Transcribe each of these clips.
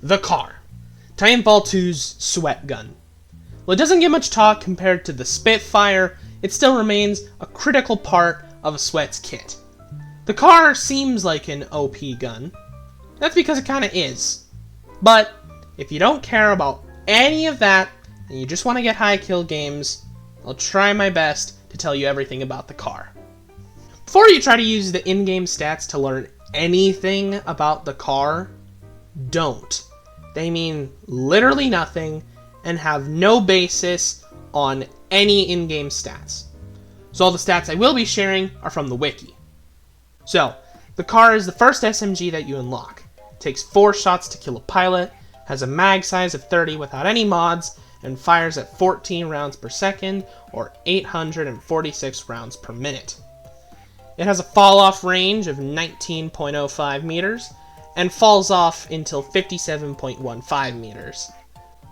the C.A.R, Titanfall 2's sweat gun. While it doesn't get much talk compared to the Spitfire, it still remains a critical part of a sweat's kit. The C.A.R seems like an OP gun. That's because it kinda is. But if you don't care about any of that, and you just want to get high kill games, I'll try my best to tell you everything about the C.A.R. Before you try to use the in-game stats to learn anything about the C.A.R, don't. They mean literally nothing and have no basis on any in-game stats. So all the stats I will be sharing are from the wiki. So, the C.A.R is the first SMG that you unlock. It takes 4 shots to kill a pilot, has a mag size of 30 without any mods, and fires at 14 rounds per second, or 846 rounds per minute. It has a fall-off range of 19.05 meters, and falls off until 57.15 meters.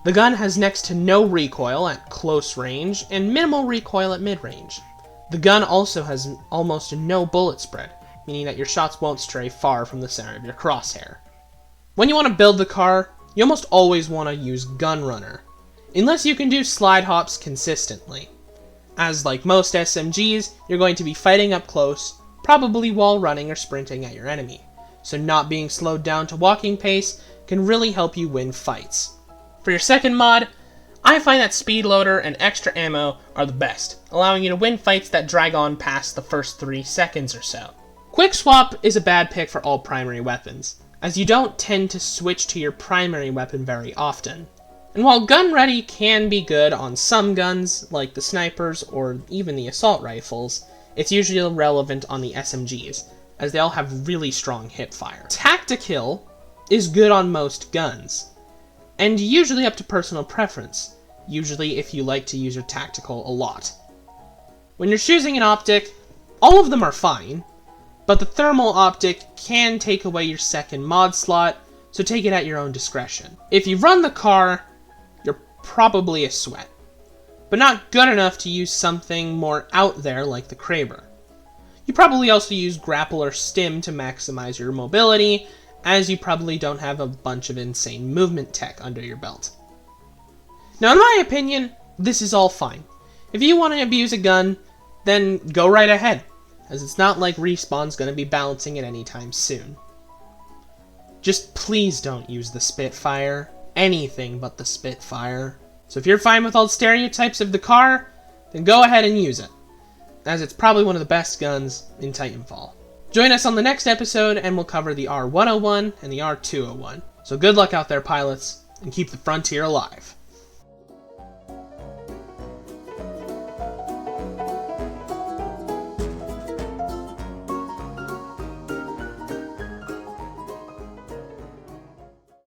The gun has next to no recoil at close range, and minimal recoil at mid-range. The gun also has almost no bullet spread, meaning that your shots won't stray far from the center of your crosshair. When you want to build the C.A.R, you almost always want to use Gunrunner, unless you can do slide hops consistently. As like most SMGs, you're going to be fighting up close, probably while running or sprinting at your enemy, so not being slowed down to walking pace can really help you win fights. For your second mod, I find that speed loader and extra ammo are the best, allowing you to win fights that drag on past the first 3 seconds or so. Quick swap is a bad pick for all primary weapons, as you don't tend to switch to your primary weapon very often. And while gun ready can be good on some guns, like the snipers or even the assault rifles, it's usually irrelevant on the SMGs, as they all have really strong hipfire. Tactical is good on most guns, and usually up to personal preference, usually if you like to use your tactical a lot. When you're choosing an optic, all of them are fine, but the thermal optic can take away your second mod slot, so take it at your own discretion. If you run the C.A.R, you're probably a sweat, but not good enough to use something more out there like the Kraber. You probably also use grapple or stim to maximize your mobility, as you probably don't have a bunch of insane movement tech under your belt. Now in my opinion, this is all fine. If you want to abuse a gun, then go right ahead, as it's not like Respawn's going to be balancing it anytime soon. Just please don't use the Spitfire, anything but the Spitfire. So if you're fine with all the stereotypes of the C.A.R, then go ahead and use it, as it's probably one of the best guns in Titanfall. Join us on the next episode and we'll cover the R101 and the R201. So good luck out there, pilots, and keep the frontier alive.